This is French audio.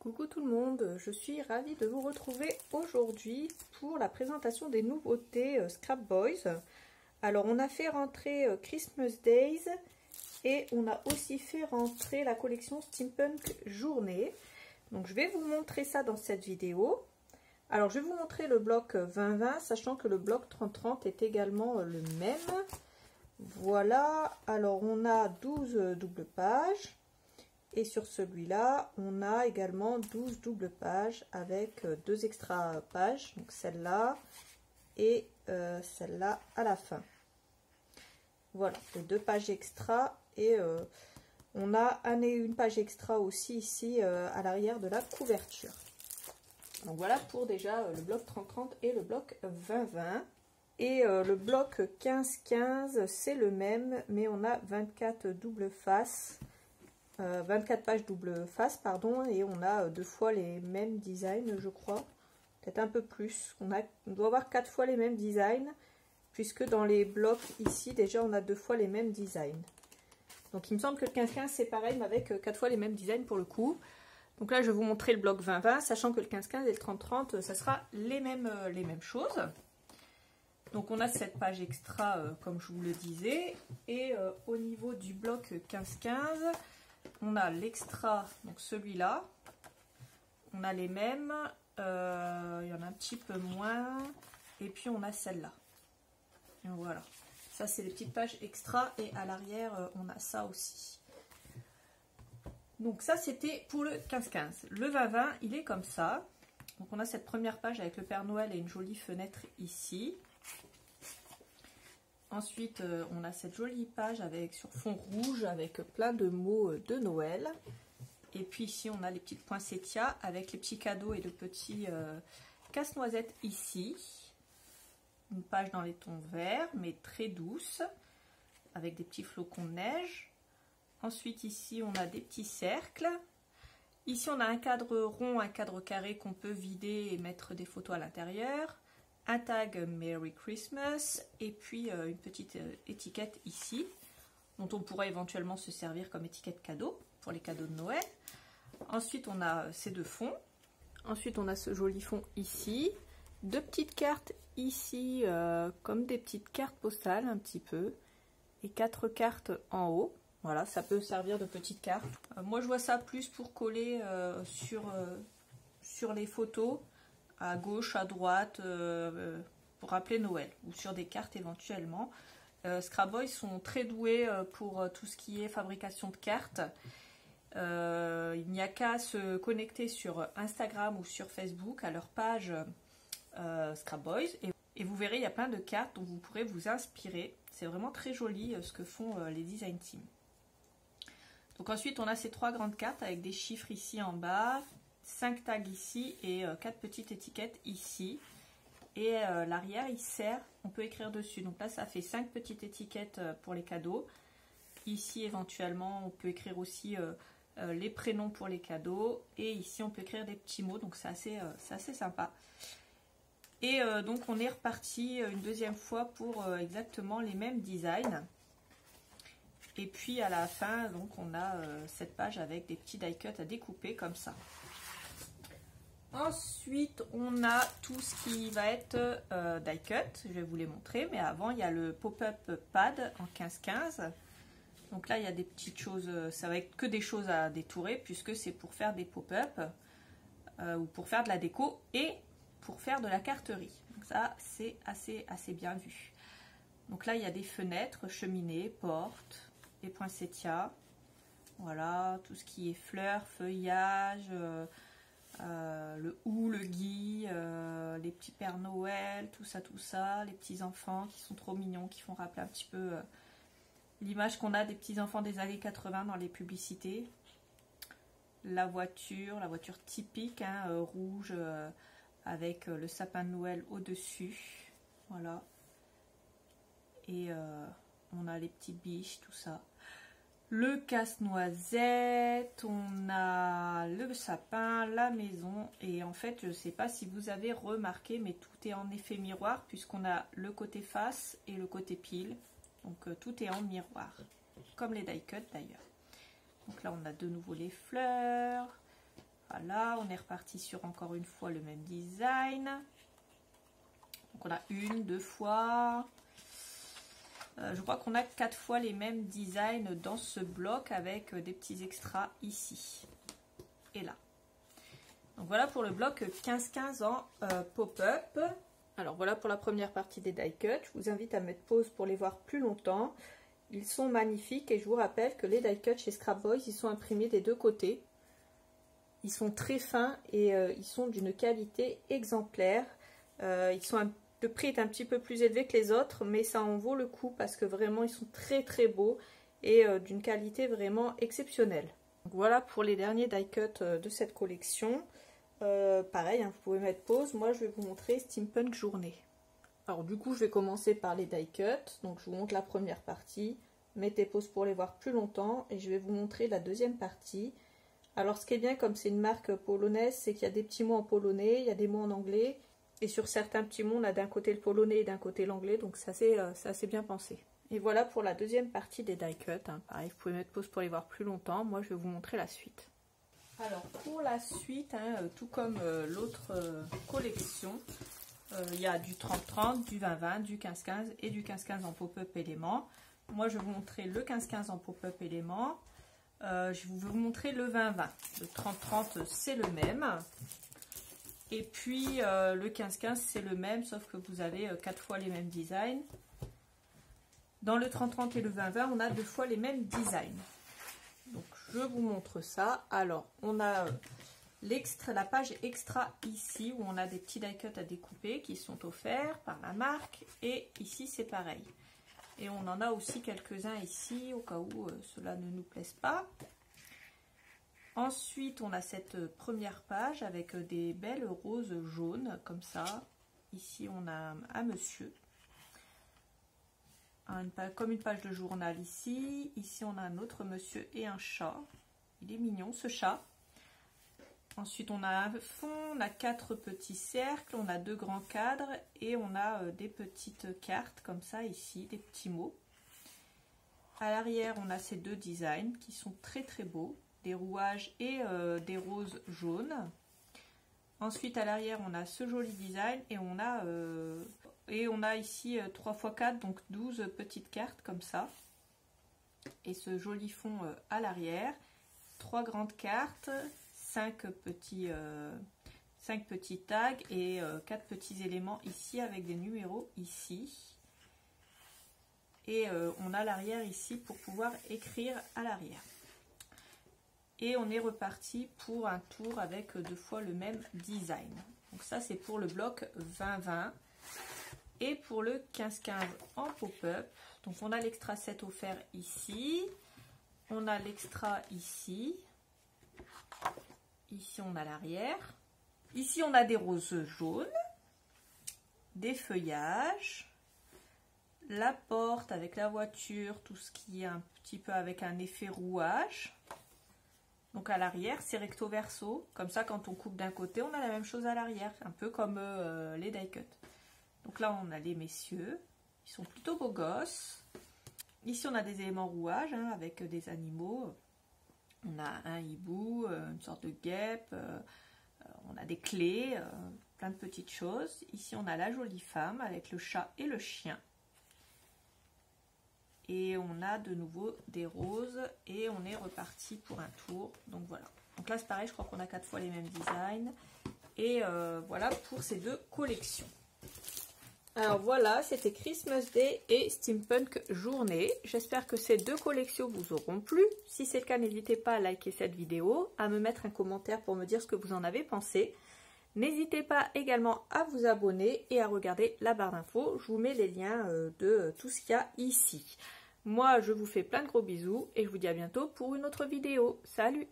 Coucou tout le monde, je suis ravie de vous retrouver aujourd'hui pour la présentation des nouveautés Scrap Boys. Alors on a fait rentrer Christmas Days et on a aussi fait rentrer la collection Steampunk Journée. Donc je vais vous montrer ça dans cette vidéo. Alors je vais vous montrer le bloc 20-20, sachant que le bloc 30-30 est également le même. Voilà, alors on a 12 doubles pages. Et sur celui-là, on a également 12 doubles pages avec deux extra pages, donc celle-là et celle-là à la fin. Voilà, les deux pages extra et on a une page extra aussi ici à l'arrière de la couverture. Donc voilà pour déjà le bloc 30-30 et le bloc 20-20. Et le bloc 15-15, c'est le même, mais on a 24 doubles faces. 24 pages double face, pardon, et on a deux fois les mêmes designs, je crois, peut-être un peu plus. On doit avoir 4 fois les mêmes designs, puisque dans les blocs ici, déjà, on a 2 fois les mêmes designs. Donc, il me semble que le 15-15, c'est pareil, mais avec 4 fois les mêmes designs pour le coup. Donc là, je vais vous montrer le bloc 20-20, sachant que le 15-15 et le 30-30, ça sera les mêmes choses. Donc, on a cette page extra, comme je vous le disais, et au niveau du bloc 15-15, on a l'extra, donc celui-là, on a les mêmes, il y en a un petit peu moins, et puis on a celle-là. Voilà, ça c'est les petites pages extra, et à l'arrière on a ça aussi. Donc ça c'était pour le 15-15. Le 20-20, il est comme ça. Donc on a cette première page avec le Père Noël et une jolie fenêtre ici. Ensuite, on a cette jolie page avec sur fond rouge avec plein de mots de Noël. Et puis ici, on a les petites poinsettias avec les petits cadeaux et le petit casse-noisette ici. Une page dans les tons verts, mais très douce, avec des petits flocons de neige. Ensuite, ici, on a des petits cercles. Ici, on a un cadre rond, un cadre carré qu'on peut vider et mettre des photos à l'intérieur. Un tag Merry Christmas et puis une petite étiquette ici dont on pourrait éventuellement se servir comme étiquette cadeau pour les cadeaux de Noël. Ensuite on a ces deux fonds. Ensuite on a ce joli fond ici. Deux petites cartes ici comme des petites cartes postales un petit peu. Et 4 cartes en haut. Voilà, ça peut servir de petites cartes. Moi je vois ça plus pour coller sur les photos. À gauche, à droite, pour rappeler Noël, ou sur des cartes éventuellement. Scrap Boys sont très doués pour tout ce qui est fabrication de cartes. Il n'y a qu'à se connecter sur Instagram ou sur Facebook à leur page Scrap Boys et vous verrez, il y a plein de cartes dont vous pourrez vous inspirer. C'est vraiment très joli ce que font les design teams. Donc ensuite, on a ces 3 grandes cartes avec des chiffres ici en bas. 5 tags ici et 4 petites étiquettes ici. Et l'arrière, il sert, on peut écrire dessus. Donc là, ça fait 5 petites étiquettes pour les cadeaux. Ici, éventuellement, on peut écrire aussi les prénoms pour les cadeaux. Et ici, on peut écrire des petits mots. Donc c'est assez sympa. Et donc, on est reparti une deuxième fois pour exactement les mêmes designs. Et puis, à la fin, donc, on a cette page avec des petits die cuts à découper comme ça. Ensuite, on a tout ce qui va être die cut, je vais vous les montrer, mais avant, il y a le pop-up pad en 15-15. Donc là, il y a des petites choses, ça va être que des choses à détourer, puisque c'est pour faire des pop-up, ou pour faire de la déco, et pour faire de la carterie. Donc ça, c'est assez bien vu. Donc là, il y a des fenêtres, cheminées, portes, et poinsettias. Voilà, tout ce qui est fleurs, feuillage... le hou, le gui, les petits Pères Noël, tout ça, les petits enfants qui sont trop mignons, qui font rappeler un petit peu l'image qu'on a des petits enfants des années 80 dans les publicités. La voiture typique, hein, rouge avec le sapin de Noël au-dessus, voilà. Et on a les petites biches, tout ça. Le casse-noisette, on a le sapin, la maison et en fait je ne sais pas si vous avez remarqué mais tout est en effet miroir puisqu'on a le côté face et le côté pile, donc tout est en miroir comme les die cut d'ailleurs. Donc là on a de nouveau les fleurs, Voilà, on est reparti sur encore une fois le même design. Donc on a une, deux fois. Je crois qu'on a 4 fois les mêmes designs dans ce bloc avec des petits extras ici et là. Donc voilà pour le bloc 15-15 en pop-up. Alors voilà pour la première partie des die cuts. Je vous invite à mettre pause pour les voir plus longtemps. Ils sont magnifiques et je vous rappelle que les die cuts chez Scrap Boys, ils sont imprimés des deux côtés. Ils sont très fins et ils sont d'une qualité exemplaire. Le prix est un petit peu plus élevé que les autres, mais ça en vaut le coup parce que vraiment ils sont très très beaux et d'une qualité vraiment exceptionnelle. Donc voilà pour les derniers die cuts de cette collection. Pareil, hein, vous pouvez mettre pause. Moi je vais vous montrer Steampunk Journée. Alors du coup je vais commencer par les die cuts. Donc je vous montre la première partie. Mettez pause pour les voir plus longtemps et je vais vous montrer la deuxième partie. Alors ce qui est bien, comme c'est une marque polonaise, c'est qu'il y a des petits mots en polonais, il y a des mots en anglais. Et sur certains petits mots, on a d'un côté le polonais et d'un côté l'anglais, donc c'est assez bien pensé. Et voilà pour la deuxième partie des die cuts. Hein. Pareil, vous pouvez mettre pause pour les voir plus longtemps. Moi, je vais vous montrer la suite. Alors, pour la suite, hein, tout comme l'autre collection, il y a du 30-30, du 20-20, du 15-15 et du 15-15 en pop-up élément. Moi, je vais vous montrer le 15-15 en pop-up élément. Je vais vous montrer le 20-20. Le 30-30, c'est le même. Et puis le 15-15 c'est le même, sauf que vous avez 4 fois les mêmes designs. Dans le 30-30 et le 20-20, on a 2 fois les mêmes designs. Donc je vous montre ça. Alors on a la page extra ici, où on a des petits die cuts à découper qui sont offerts par la marque. Et ici c'est pareil. Et on en a aussi quelques-uns ici, au cas où cela ne nous plaise pas. Ensuite, on a cette première page avec des belles roses jaunes, comme ça. Ici, on a un monsieur. Comme une page de journal ici. Ici, on a un autre monsieur et un chat. Il est mignon, ce chat. Ensuite, on a un fond, on a 4 petits cercles, on a 2 grands cadres et on a des petites cartes, comme ça, ici, des petits mots. À l'arrière, on a ces 2 designs qui sont très très beaux. Des rouages et des roses jaunes. Ensuite à l'arrière on a ce joli design et on a ici 3 x 4, donc 12 petites cartes comme ça. Et ce joli fond à l'arrière. 3 grandes cartes, 5 petits tags et 4 petits éléments ici avec des numéros ici. Et on a l'arrière ici pour pouvoir écrire à l'arrière. Et on est reparti pour un tour avec 2 fois le même design. Donc ça c'est pour le bloc 20-20. Et pour le 15-15 en pop-up, donc on a l'extra 7 offert ici. On a l'extra ici. Ici on a l'arrière. Ici on a des roses jaunes. Des feuillages. La porte avec la voiture, tout ce qui est un petit peu avec un effet rouage. Donc à l'arrière, c'est recto verso. Comme ça, quand on coupe d'un côté, on a la même chose à l'arrière. Un peu comme les die cuts. Donc là, on a les messieurs. Ils sont plutôt beaux gosses. Ici, on a des éléments rouage hein, avec des animaux. On a un hibou, une sorte de guêpe. On a des clés, plein de petites choses. Ici, on a la jolie femme avec le chat et le chien. Et on a de nouveau des roses et on est reparti pour un tour. Donc voilà. Donc là c'est pareil, je crois qu'on a 4 fois les mêmes designs. Et voilà pour ces 2 collections. Alors voilà, c'était Christmas Day et Steampunk Journée. J'espère que ces 2 collections vous auront plu. Si c'est le cas, n'hésitez pas à liker cette vidéo, à me mettre un commentaire pour me dire ce que vous en avez pensé. N'hésitez pas également à vous abonner et à regarder la barre d'infos. Je vous mets les liens de tout ce qu'il y a ici. Moi, je vous fais plein de gros bisous et je vous dis à bientôt pour une autre vidéo. Salut!